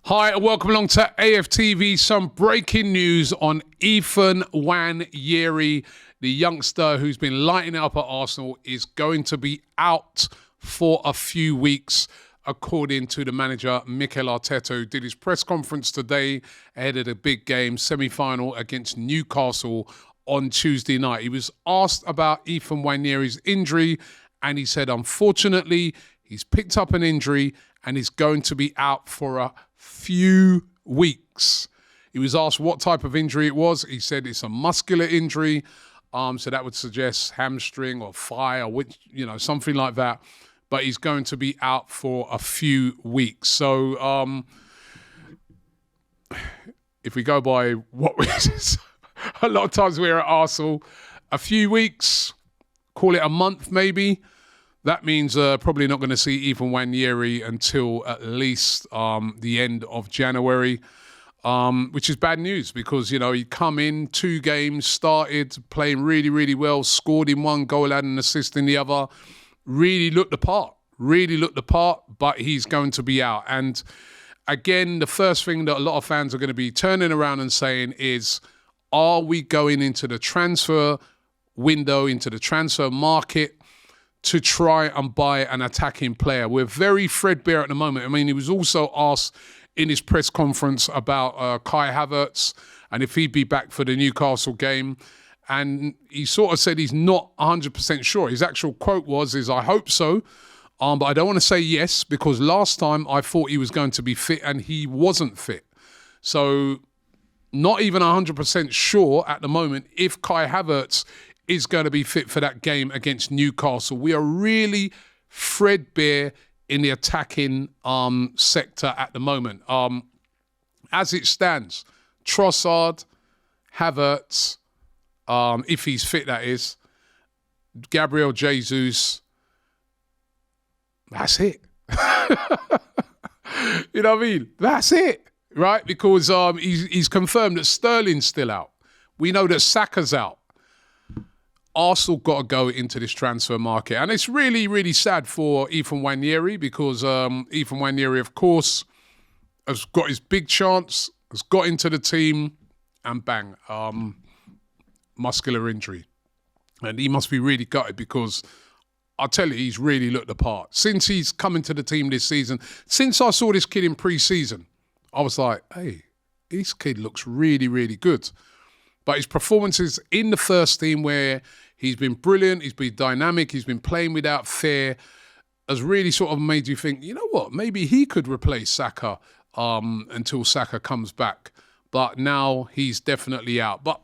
Hi, and welcome along to AFTV. Some breaking news on Nwaneri, the youngster who's been lighting it up at Arsenal, is going to be out for a few weeks, according to the manager, Mikel Arteta, who did his press conference today ahead of the big game, semi-final against Newcastle on Tuesday night. He was asked about Nwaneri's injury, and he said, unfortunately, he's picked up an injury and is going to be out for a few weeks. He was asked what type of injury it was. He said it's a muscular injury. So that would suggest hamstring or thigh or which, something like that. But he's going to be out for a few weeks. So if we go by what we a lot of times we're at Arsenal, a few weeks, call it a month maybe. That means probably not going to see Nwaneri until at least the end of January, which is bad news because, he'd come in 2 games, started playing really, really well, scored in 1 goal, had an assist in the other, really looked the part, but he's going to be out. And again, the first thing that a lot of fans are going to be turning around and saying is, are we going into the transfer window, into the transfer market, to try and buy an attacking player? We're very threadbare at the moment. I mean, he was also asked in his press conference about Kai Havertz and if he'd be back for the Newcastle game. And he sort of said he's not 100% sure. His actual quote was, I hope so, but I don't want to say yes because last time I thought he was going to be fit and he wasn't fit. So not even 100% sure at the moment if Kai Havertz is going to be fit for that game against Newcastle. We are really threadbare in the attacking sector at the moment. As it stands, Trossard, Havertz, if he's fit that is, Gabriel Jesus, that's it. You know what I mean? That's it, right? Because he's confirmed that Sterling's still out. We know that Saka's out. Arsenal got to go into this transfer market. And it's really, really sad for Nwaneri because Nwaneri, of course, has got his big chance, has got into the team, and bang, muscular injury. And he must be really gutted because I'll tell you, he's really looked the part. Since he's come into the team this season, since I saw this kid in pre-season, I was like, hey, this kid looks really, really good. But his performances in the first team where he's been brilliant, he's been dynamic, he's been playing without fear, has really sort of made you think, you know what, maybe he could replace Saka until Saka comes back. But now he's definitely out. But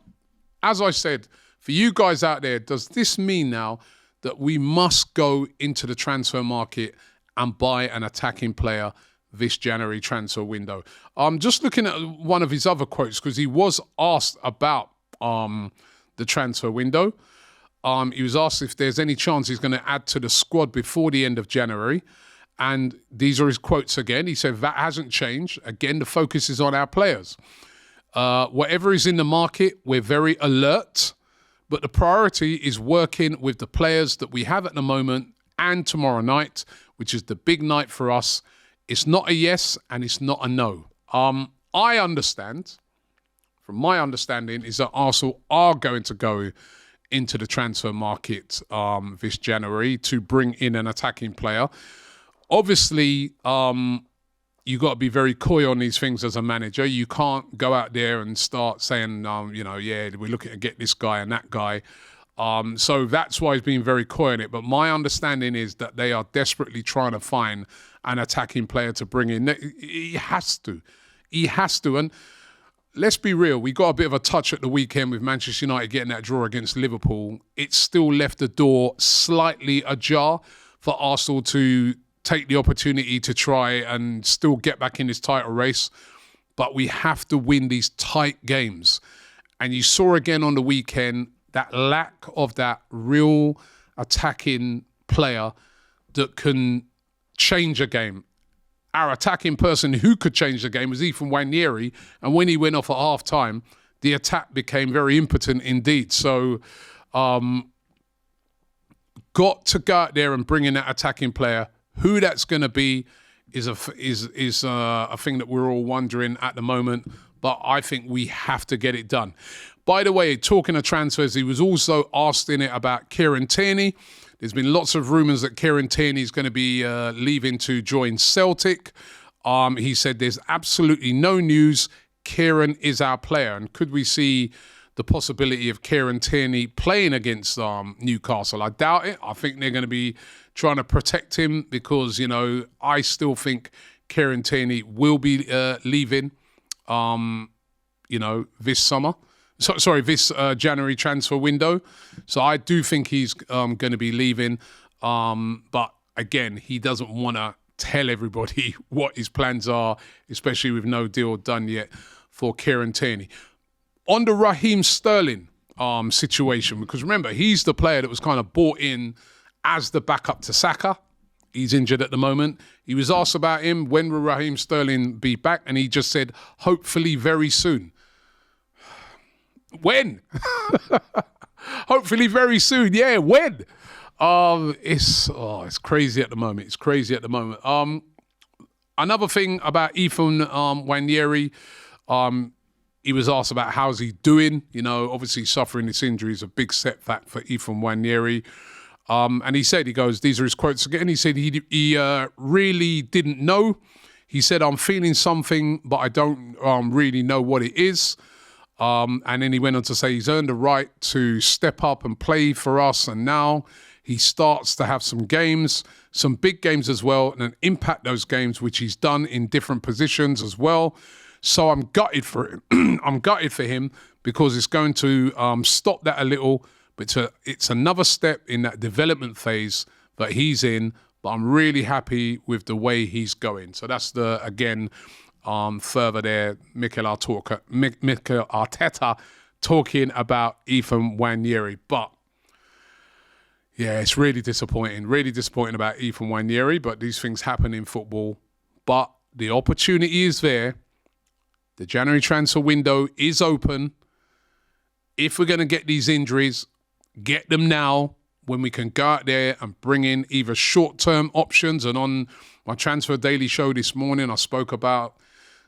as I said, for you guys out there, does this mean now that we must go into the transfer market and buy an attacking player this January transfer window? I'm just looking at one of his other quotes because he was asked about the transfer window. He was asked if there's any chance he's going to add to the squad before the end of January. And these are his quotes again. He said, that hasn't changed. Again, the focus is on our players. Whatever is in the market, we're very alert. But the priority is working with the players that we have at the moment and tomorrow night, which is the big night for us. It's not a yes and it's not a no. I understand, from my understanding, is that Arsenal are going to go into the transfer market this January to bring in an attacking player. Obviously, you got to be very coy on these things as a manager. You can't go out there and start saying, we're looking to get this guy and that guy. So that's why he's being very coy on it. But my understanding is that they are desperately trying to find an attacking player to bring in. He has to. And let's be real, we got a bit of a touch at the weekend with Manchester United getting that draw against Liverpool. It still left the door slightly ajar for Arsenal to take the opportunity to try and still get back in this title race. But we have to win these tight games. And you saw again on the weekend that lack of that real attacking player that can change a game. Our attacking person who could change the game was Nwaneri, and when he went off at half-time, the attack became very impotent indeed. So, got to go out there and bring in that attacking player. Who that's going to be is a thing that we're all wondering at the moment. But I think we have to get it done. By the way, talking of transfers, he was also asked in it about Kieran Tierney. There's been lots of rumours that Kieran Tierney is going to be leaving to join Celtic. He said there's absolutely no news. Kieran is our player. And could we see the possibility of Kieran Tierney playing against Newcastle? I doubt it. I think they're going to be trying to protect him because, you know, I still think Kieran Tierney will be leaving, you know, this summer. This January transfer window. So I do think he's going to be leaving. But again, he doesn't want to tell everybody what his plans are, especially with no deal done yet for Kieran Tierney. On the Raheem Sterling situation, because remember, he's the player that was kind of brought in as the backup to Saka. He's injured at the moment. He was asked about him, when will Raheem Sterling be back? And he just said, hopefully very soon. When? Hopefully very soon. Yeah, when? It's crazy at the moment. It's crazy at the moment. Another thing about Ethan Nwaneri, he was asked about how's he doing. You know, obviously suffering this injury is a big setback for Ethan Nwaneri. And he said, these are his quotes again. He said he really didn't know. He said, I'm feeling something, but I don't really know what it is. And then he went on to say he's earned the right to step up and play for us. And now he starts to have some games, some big games as well, and impact those games, which he's done in different positions as well. So I'm gutted for him. I'm gutted for him because it's going to stop that a little. But it's another step in that development phase that he's in. But I'm really happy with the way he's going. So that's further there, Mikel Arteta talking about Ethan Nwaneri. But yeah, it's really disappointing about Ethan Nwaneri. But these things happen in football. But the opportunity is there. The January transfer window is open. If we're going to get these injuries, get them now when we can go out there and bring in either short-term options. And on my Transfer Daily show this morning, I spoke about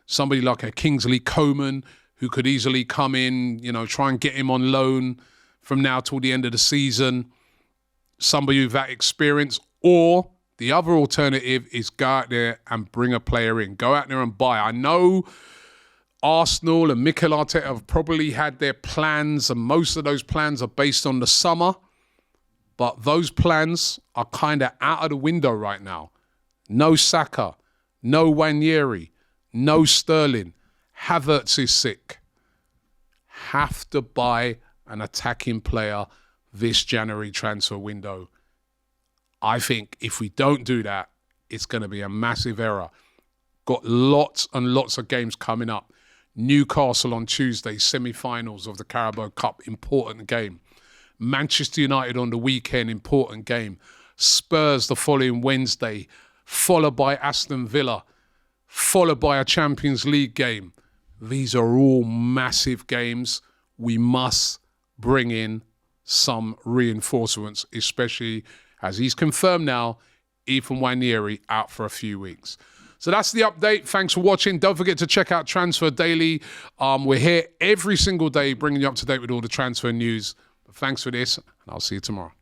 somebody like a Kingsley Coman who could easily come in, you know, try and get him on loan from now till the end of the season. Somebody with that experience. Or the other alternative is go out there and bring a player in. Go out there and buy. I know Arsenal and Mikel Arteta have probably had their plans, and most of those plans are based on the summer. But those plans are kind of out of the window right now. No Saka, no Nwaneri, no Sterling. Havertz is sick. Have to buy an attacking player this January transfer window. I think if we don't do that, it's going to be a massive error. Got lots and lots of games coming up. Newcastle on Tuesday, semi-finals of the Carabao Cup, important game. Manchester United on the weekend, important game. Spurs the following Wednesday, followed by Aston Villa, followed by a Champions League game. These are all massive games. We must bring in some reinforcements, especially as he's confirmed now, Ethan Nwaneri out for a few weeks. So that's the update. Thanks for watching. Don't forget to check out Transfer Daily. We're here every single day bringing you up to date with all the transfer news. But thanks for this, and I'll see you tomorrow.